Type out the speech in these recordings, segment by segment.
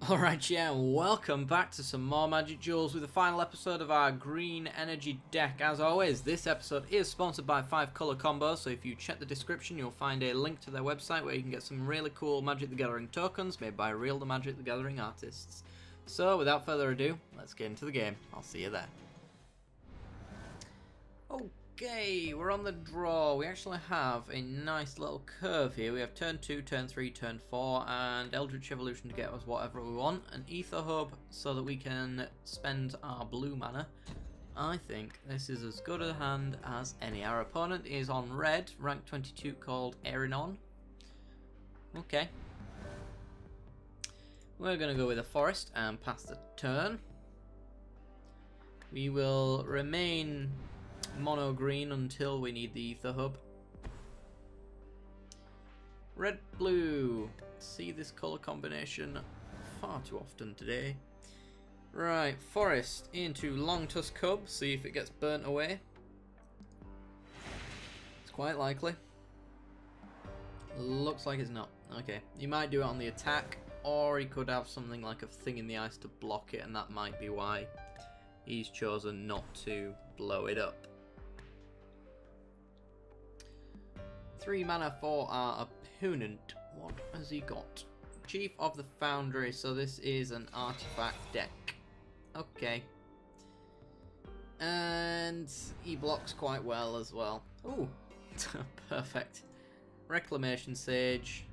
Alright, yeah, welcome back to some more Magic Duels with the final episode of our green energy deck. As always, this episode is sponsored by 5 Color Combos, so if you check the description you'll find a link to their website where you can get some really cool Magic the Gathering tokens made by real the Magic the Gathering artists. So without further ado, let's get into the game. I'll see you there. Okay, we're on the draw. We actually have a nice little curve here. We have turn 2, turn 3, turn 4, and Eldritch Evolution to get us whatever we want. An Ether Hub so that we can spend our blue mana. I think this is as good a hand as any. Our opponent is on red, rank 22, called Erinon. Okay. We're going to go with a Forest and pass the turn. We will remain mono green until we need the Ether Hub. Red blue. See this colour combination far too often today. Right, Forest into Long Tusk Hub, see if it gets burnt away. It's quite likely. Looks like it's not. Okay, he might do it on the attack, or he could have something like a thing in the ice to block it, and that might be why he's chosen not to blow it up. 3 mana for our opponent. What has he got? Chief of the Foundry, so this is an artifact deck. Okay. And he blocks quite well as well. Ooh, perfect. Reclamation Sage.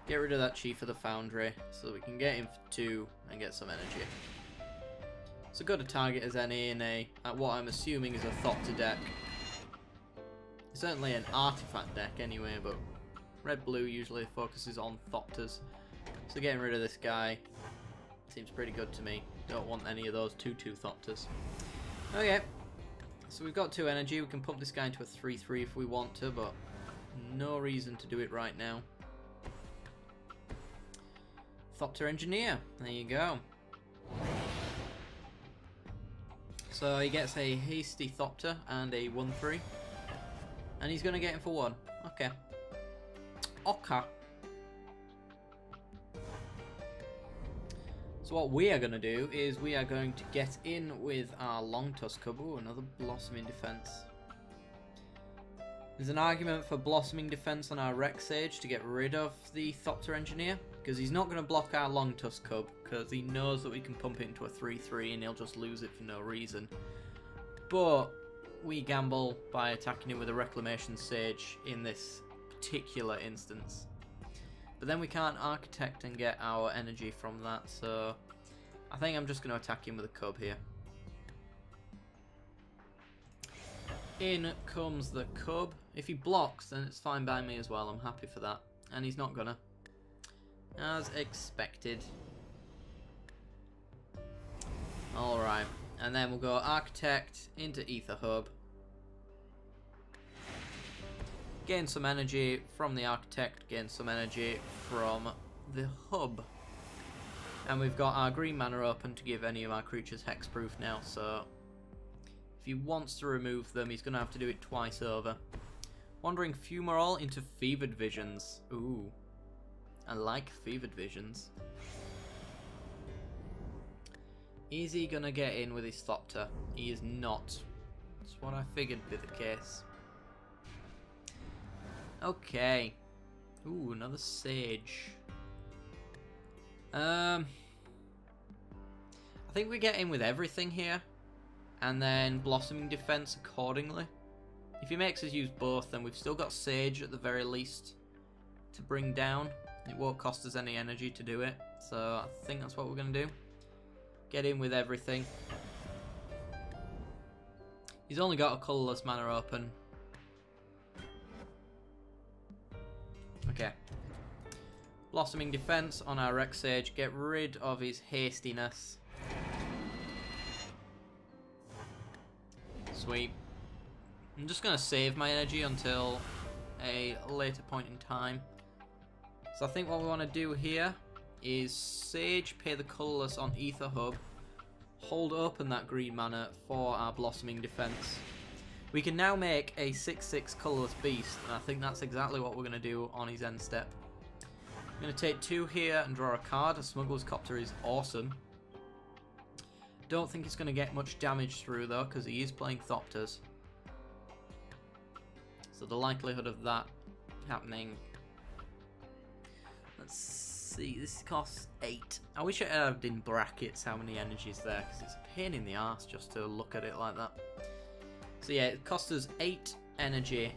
Get rid of that Chief of the Foundry so we can get him for 2 and get some energy. It's as good a target as any in what I'm assuming is a Thopter deck. Certainly an artifact deck anyway, but red-blue usually focuses on Thopters. So getting rid of this guy seems pretty good to me. Don't want any of those 2/2 Thopters. Okay, so we've got 2 energy. We can pump this guy into a 3/3 if we want to, but no reason to do it right now. Thopter Engineer, there you go. So he gets a hasty Thopter and a 1/3. And he's going to get him for 1. Okay. Okay. So what we are going to do is we are going to get in with our Long Tusk Hub. Ooh, another Blossoming Defense. There's an argument for Blossoming Defense on our Rex Sage to get rid of the Thopter Engineer, because he's not going to block our Long Tusk Hub, because he knows that we can pump it into a 3/3 and he'll just lose it for no reason. But we gamble by attacking him with a Reclamation Sage in this particular instance. But then we can't Architect and get our energy from that, so I think I'm just going to attack him with a Cub here. In comes the Cub. If he blocks, then it's fine by me as well. I'm happy for that. And he's not gonna. As expected. Alright. And then we'll go Architect into Ether Hub. Gain some energy from the Architect, gain some energy from the Hub. And we've got our green mana open to give any of our creatures hexproof now, so if he wants to remove them, he's going to have to do it twice over. Wandering Fumarole into Fevered Visions. Ooh, I like Fevered Visions. Is he going to get in with his Thopter? He is not. That's what I figured would be the case. Okay. Ooh, another Sage. I think we get in with everything here, and then Blossoming Defense accordingly. If he makes us use both, then we've still got Sage at the very least to bring down. It won't cost us any energy to do it, so I think that's what we're going to do. Get in with everything. He's only got a colourless mana open. Okay. Blossoming Defense on our Rex Sage. Get rid of his hastiness. Sweet. I'm just going to save my energy until a later point in time. So I think what we want to do here is Sage, pay the colourless on Ether Hub, hold open that green mana for our Blossoming Defense. We can now make a 6/6 colourless beast, and I think that's exactly what we're going to do on his end step. I'm going to take 2 here and draw a card. A Smuggler's Copter is awesome. Don't think it's going to get much damage through though, because he is playing Thopters. So the likelihood of that happening... Let's see, this costs 8. I wish it had in brackets how many energies there, because it's a pain in the arse just to look at it like that. So yeah, it costs us 8 energy.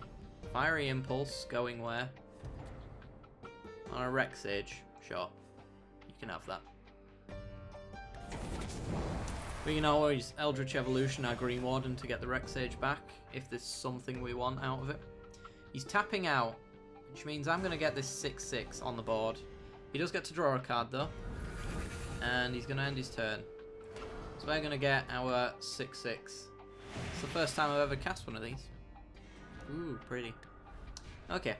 Fiery Impulse, going where? On a Rec Sage, sure. You can have that. We can always Eldritch Evolution our Green Warden to get the Rec Sage back, if there's something we want out of it. He's tapping out, which means I'm going to get this 6/6 on the board. He does get to draw a card though, and he's going to end his turn. So we're going to get our 6/6. It's the first time I've ever cast one of these. Ooh, pretty. Okay.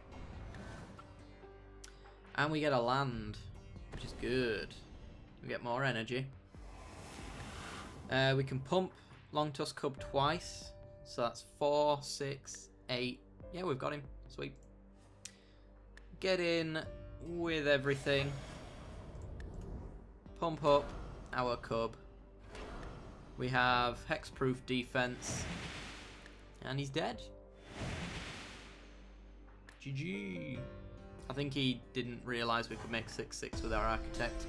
And we get a land, which is good. We get more energy. We can pump Longtusk Cub twice. So that's 4, 6, 8. Yeah, we've got him. Sweet. Get in with everything. Pump up our Cub. We have Hexproof defense. And he's dead. GG. I think he didn't realise we could make 6/6 with our Architect.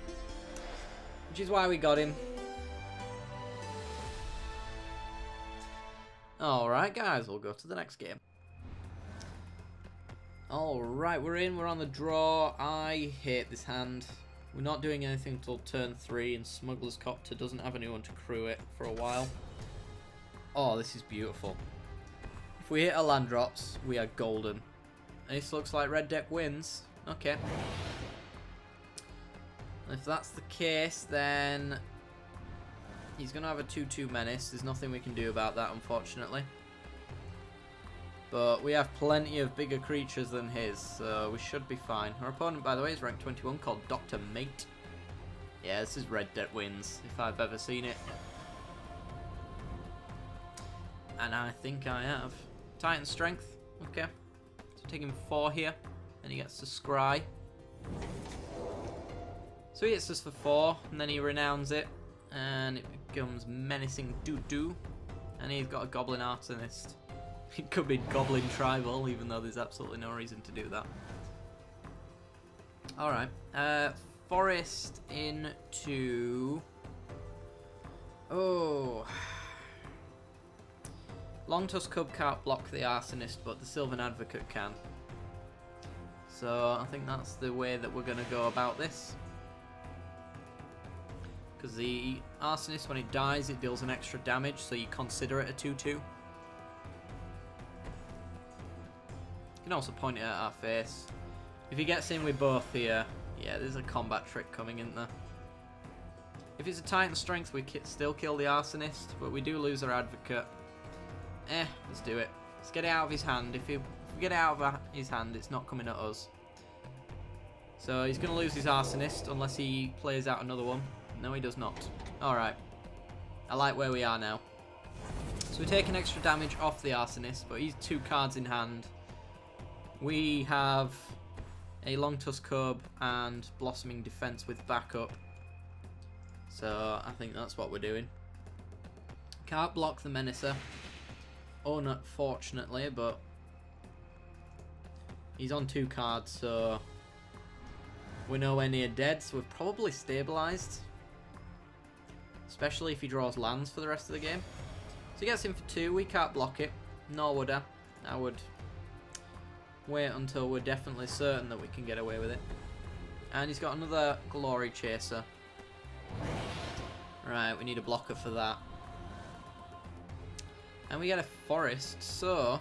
Which is why we got him. Alright guys, we'll go to the next game. Alright, we're in, we're on the draw. I hate this hand. We're not doing anything until turn 3 and Smuggler's Copter doesn't have anyone to crew it for a while. Oh, this is beautiful. If we hit our land drops, we are golden. This looks like red deck wins. Okay. If that's the case, then he's going to have a 2/2 menace. There's nothing we can do about that, unfortunately. But we have plenty of bigger creatures than his, so we should be fine. Our opponent, by the way, is rank 21, called Dr. Mate. Yeah, this is red deck wins, if I've ever seen it. And I think I have. Titan Strength. Okay. So taking 4 here. And he gets to scry. So he hits us for 4, and then he renowns it. And it becomes Menacing Doo-Doo. And he's got a Goblin Arsonist. It could be Goblin Tribal, even though there's absolutely no reason to do that. Alright. Forest into... Oh... Longtusk Cub can't block the Arsonist, but the Sylvan Advocate can. So I think that's the way that we're going to go about this. Because the Arsonist, when it dies, it deals an extra damage, so you consider it a 2/2. You can also point it at our face. If he gets in with both here, yeah, there's a combat trick coming in there. If it's a Titan Strength, we still kill the Arsonist, but we do lose our Advocate. Let's do it. Let's get it out of his hand. If we get it out of his hand, it's not coming at us. So he's going to lose his Arsonist unless he plays out another one. No, he does not. Alright. I like where we are now. So we're taking extra damage off the Arsonist, but he's 2 cards in hand. We have a Longtusk Cub and Blossoming Defense with backup. So I think that's what we're doing. Can't block the Menacer. Unfortunately, but he's on 2 cards, so we're nowhere near dead, so we've probably stabilised. Especially if he draws lands for the rest of the game. So he gets in for 2, we can't block it, nor would I. I would wait until we're definitely certain that we can get away with it. And he's got another Glory Chaser. Right, we need a blocker for that. And we get a Forest, so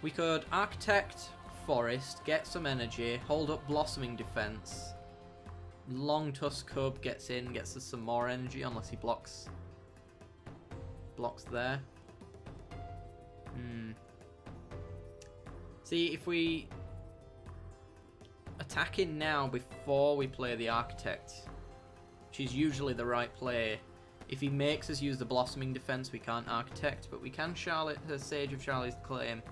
we could Architect, Forest, get some energy, hold up Blossoming Defense. Longtusk Cub gets in, gets us some more energy, unless he blocks there. See, if we attack in now before we play the Architect, which is usually the right play. If he makes us use the Blossoming Defense, we can't Architect, but we can Charlotte, the Sage of Charlie's Claim.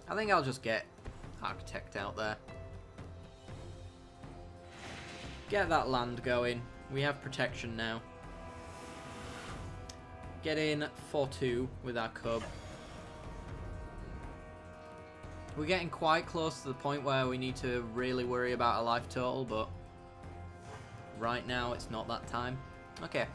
I think I'll just get Architect out there. Get that land going. We have protection now. Get in 4-2 with our cub. We're getting quite close to the point where we need to really worry about a life total, but right now it's not that time. Okay.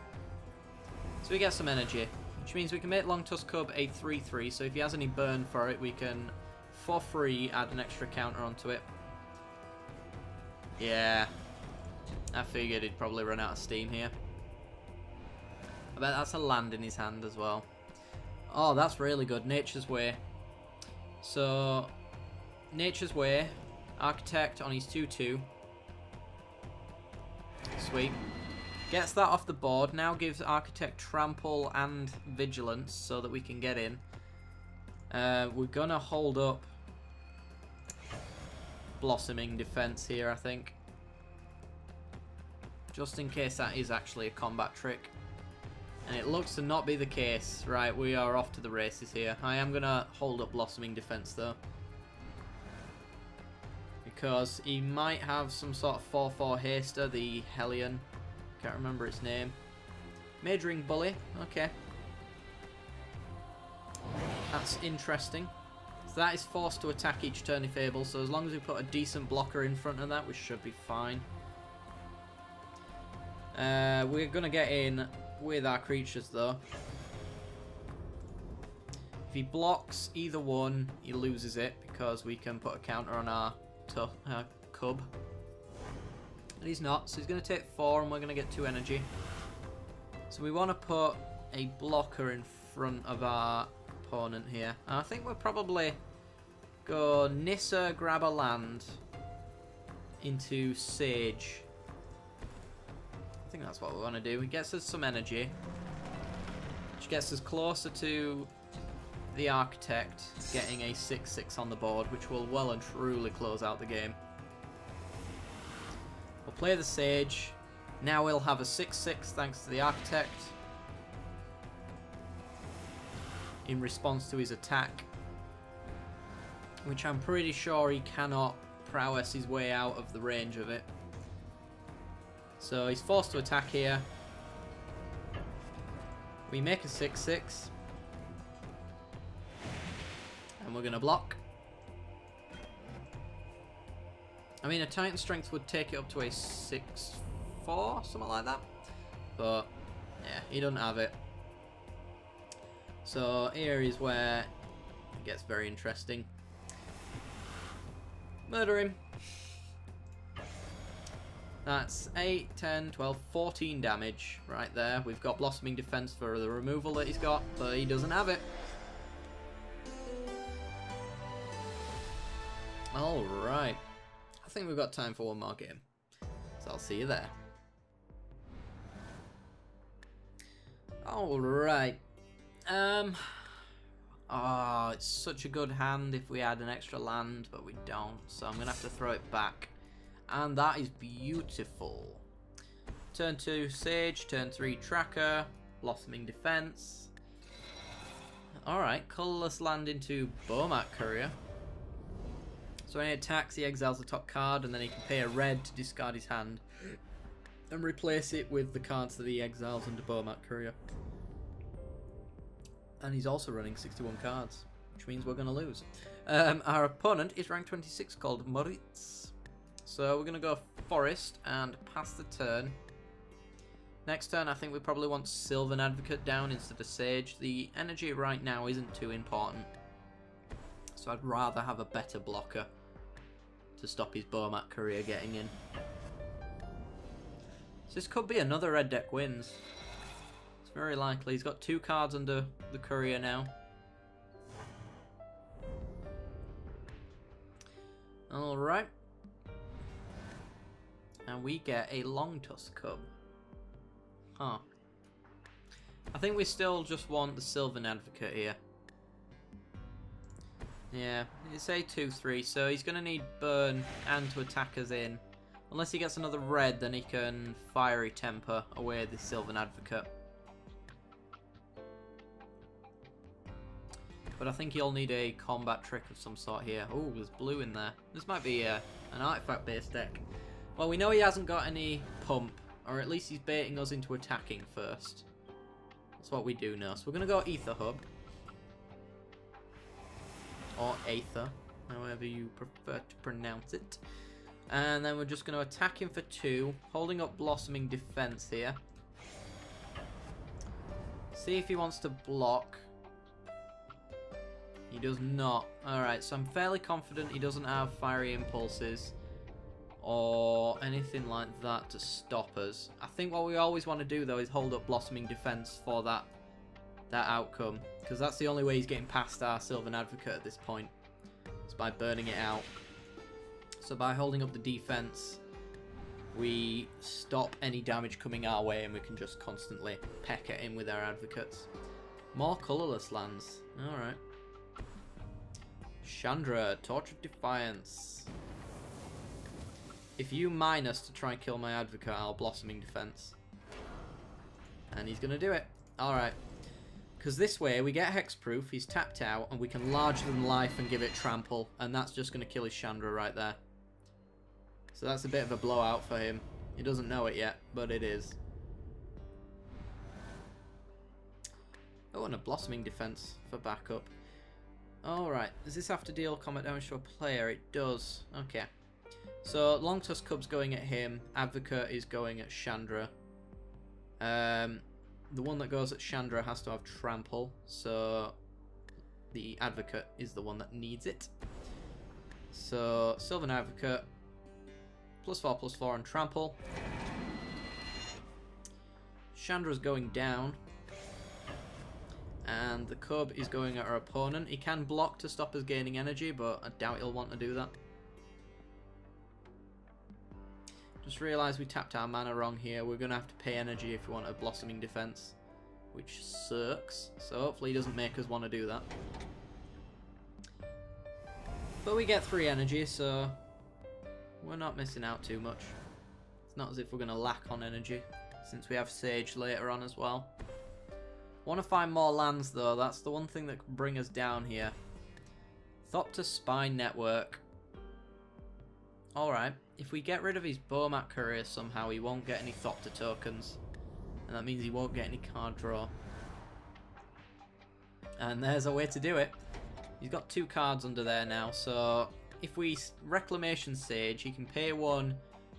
So we get some energy, which means we can make Longtusk Cub a 3-3, so if he has any burn for it, we can, for free, add an extra counter onto it. Yeah. I figured he'd probably run out of steam here. I bet that's a land in his hand as well. Oh, that's really good. Nature's Way. So, Nature's Way. Architect on his 2-2. Sweet. Gets that off the board. Now gives Architect Trample and Vigilance so that we can get in. We're going to hold up Blossoming Defense here, I think. Just in case that is actually a combat trick. And it looks to not be the case. Right, we are off to the races here. I am going to hold up Blossoming Defense though. Because he might have some sort of 4-4 haster, the Hellion. Can't remember its name. Majoring Bully, okay. That's interesting. So that is forced to attack each turn if able, so as long as we put a decent blocker in front of that, we should be fine. We're going to get in with our creatures though. If he blocks either one, he loses it because we can put a counter on our cub. And he's not, so he's going to take 4 and we're going to get 2 energy. So we want to put a blocker in front of our opponent here. And I think we'll probably go Nissa, grab a land into Sage. I think that's what we want to do. It gets us some energy, which gets us closer to the Architect getting a 6-6 on the board, which will well and truly close out the game. We'll play the Sage. Now we'll have a 6-6 thanks to the Architect in response to his attack, which I'm pretty sure he cannot prowess his way out of the range of it. So he's forced to attack here. We make a 6-6. And we're going to block. I mean, a Titan Strength would take it up to a 6-4, something like that. But, yeah, he doesn't have it. So here is where it gets very interesting. Murder him. That's 8, 10, 12, 14 damage right there. We've got Blossoming Defense for the removal that he's got, but he doesn't have it. Alright. I think we've got time for one more game. So I'll see you there. Alright. Oh, it's such a good hand if we had an extra land, but we don't. So I'm going to have to throw it back. And that is beautiful. Turn 2, Sage. Turn 3, Tracker. Blossoming Defense. Alright, colourless land into Bomat Courier. So when he attacks, he exiles the top card, and then he can pay a red to discard his hand and replace it with the cards that he exiles under Bomat Courier. And he's also running 61 cards, which means we're going to lose. Our opponent is rank 26, called Moritz. So we're going to go Forest and pass the turn. Next turn, I think we probably want Sylvan Advocate down instead of Sage. The energy right now isn't too important, so I'd rather have a better blocker to stop his Bomat Courier getting in. So this could be another red deck wins. It's very likely. He's got 2 cards under the Courier now. Alright. And we get a Longtusk Cub. Huh. I think we still just want the Sylvan Advocate here. Yeah, it's a 2-3, so he's going to need burn and to attack us in. Unless he gets another red, then he can Fiery Temper away the Sylvan Advocate. But I think you'll need a combat trick of some sort here. Oh, there's blue in there. This might be an artifact-based deck. Well, we know he hasn't got any pump, or at least he's baiting us into attacking first. That's what we do know. So we're going to go Ether Hub. Or Aether, however you prefer to pronounce it. And then we're just going to attack him for 2, holding up Blossoming Defense here. See if he wants to block. He does not. Alright, so I'm fairly confident he doesn't have Fiery Impulses or anything like that to stop us. I think what we always want to do though is hold up Blossoming Defense for that outcome, because that's the only way he's getting past our Sylvan Advocate at this point. It's by burning it out. So by holding up the defense, we stop any damage coming our way and we can just constantly peck at him with our advocates. More colourless lands. Alright. Chandra, Torch of Defiance. If you mine us to try and kill my advocate, I'll Blossoming Defense. And he's going to do it. Alright. Because this way we get hexproof, he's tapped out, and we can larger than life and give it trample. And that's just going to kill his Chandra right there. So that's a bit of a blowout for him. He doesn't know it yet, but it is. Oh, and a Blossoming Defense for backup. Alright, does this have to deal combat damage to a player? It does. Okay. So, Longtusk Cub's going at him. Advocate is going at Chandra. The one that goes at Chandra has to have trample. So, the Advocate is the one that needs it. So, Sylvan Advocate. +4/+4 and trample. Chandra's going down. And the Cub is going at our opponent. He can block to stop us gaining energy, but I doubt he'll want to do that. Just realised we tapped our mana wrong here. We're going to have to pay energy if we want a Blossoming Defense, which sucks. So hopefully he doesn't make us want to do that. But we get 3 energy, so we're not missing out too much. It's not as if we're going to lack on energy, since we have Sage later on as well. Want to find more lands though, that's the one thing that can bring us down here. Thopter Spine Network. Alright, if we get rid of his Bomat Courier somehow, he won't get any Thopter tokens. And that means he won't get any card draw. And there's a way to do it. He's got 2 cards under there now, so if we Reclamation Sage, he can pay 1,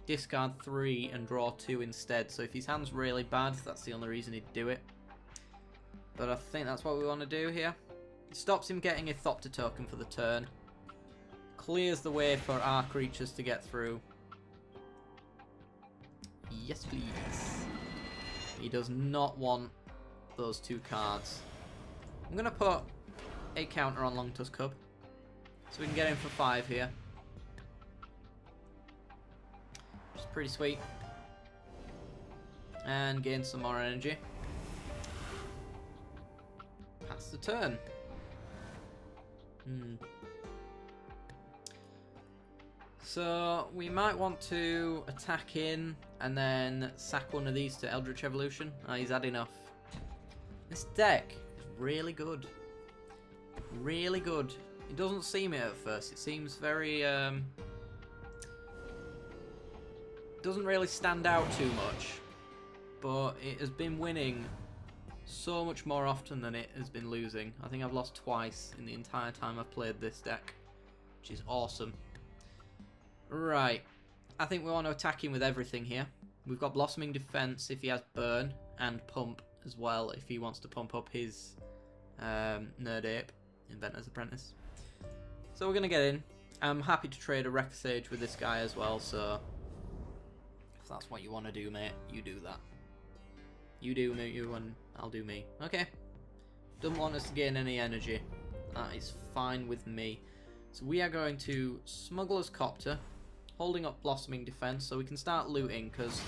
discard 3, and draw 2 instead. So if his hand's really bad, that's the only reason he'd do it. But I think that's what we want to do here. It stops him getting a Thopter token for the turn. Clears the way for our creatures to get through. Yes, please. He does not want those 2 cards. I'm going to put a counter on Longtusk Cub, so we can get him for 5 here. Which is pretty sweet. And gain some more energy. Pass the turn. So we might want to attack in and then sack one of these to Eldritch Evolution. He's had enough. This deck is really good. Really good. It doesn't seem it at first. It seems very doesn't really stand out too much, but it has been winning so much more often than it has been losing. I think I've lost twice in the entire time I've played this deck, which is awesome. Right, I think we want to attack him with everything here. We've got Blossoming Defense if he has Burn, and Pump as well if he wants to pump up his Nerd Ape, Inventor's Apprentice. So we're going to get in. I'm happy to trade a Wreck Sage with this guy as well, so if that's what you want to do, mate, you do that. You do me, you, and I'll do me. Okay. Doesn't want us to gain any energy. That is fine with me. So we are going to Smuggler's Copter, holding up Blossoming Defense so we can start looting, because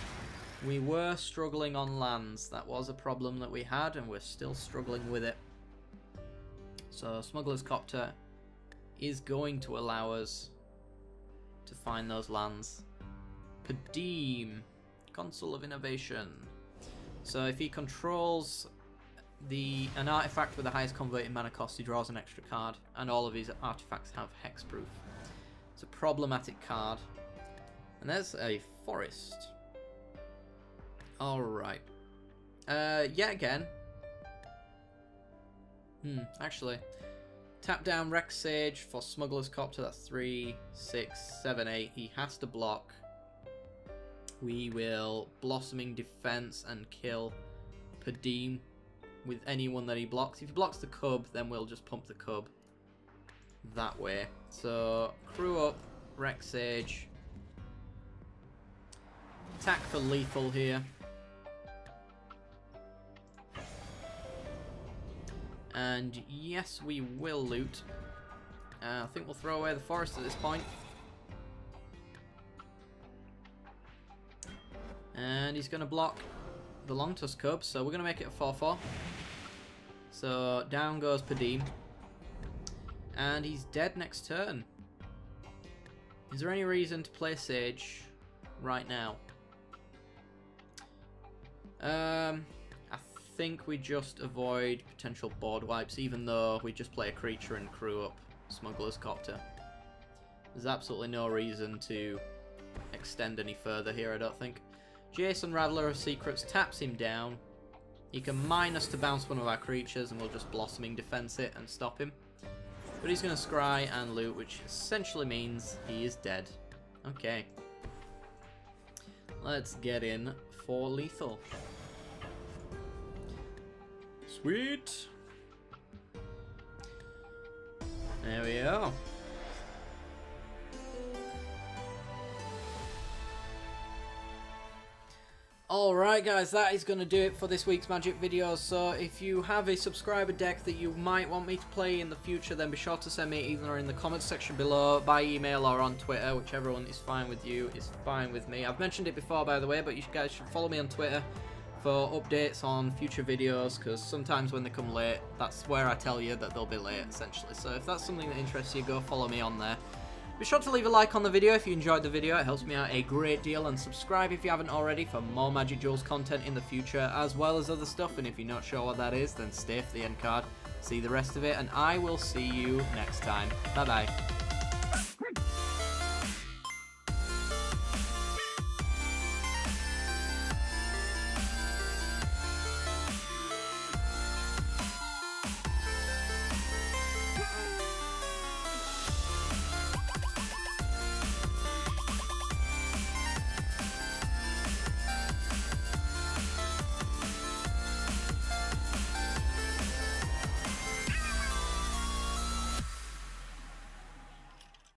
we were struggling on lands. That was a problem that we had, and we're still struggling with it. So Smuggler's Copter is going to allow us to find those lands. Padeem, Consul of Innovation. So if he controls an artifact with the highest converting mana cost, he draws an extra card, and all of his artifacts have hexproof. It's a problematic card. And there's a forest. Alright. Yet again. Actually. Tap down Rex Sage for Smuggler's Copter. That's 3, 6, 7, 8. He has to block. We will Blossoming Defense and kill Padim with anyone that he blocks. If he blocks the Cub, then we'll just pump the Cub that way. So, crew up, Rex Sage. Attack for lethal here. And yes, we will loot. I think we'll throw away the forest at this point. And he's going to block the Longtusk Cub, so we're going to make it a 4-4. So down goes Padim. And he's dead next turn. Is there any reason to play Sage right now? I think we just avoid potential board wipes, even though we just play a creature and crew up Smuggler's Copter. There's absolutely no reason to extend any further here, I don't think. Jason, Rattler of Secrets, taps him down. He can mine us to bounce one of our creatures, and we'll just Blossoming Defense it and stop him. But he's going to scry and loot, which essentially means he is dead. Okay. Let's get in for lethal. Sweet. There we go. Alright guys, that is going to do it for this week's Magic video. So if you have a subscriber deck that you might want me to play in the future, then be sure to send me either in the comments section below, by email, or on Twitter. Whichever one is fine with you is fine with me. I've mentioned it before, by the way, but you guys should follow me on Twitter for updates on future videos, because sometimes when they come late, that's where I tell you that they'll be late, essentially. So if that's something that interests you, go follow me on there. Be sure to leave a like on the video if you enjoyed the video, it helps me out a great deal, and subscribe if you haven't already for more Magic Duels content in the future, as well as other stuff. And if you're not sure what that is, then stay for the end card, see the rest of it, and I will see you next time. Bye bye.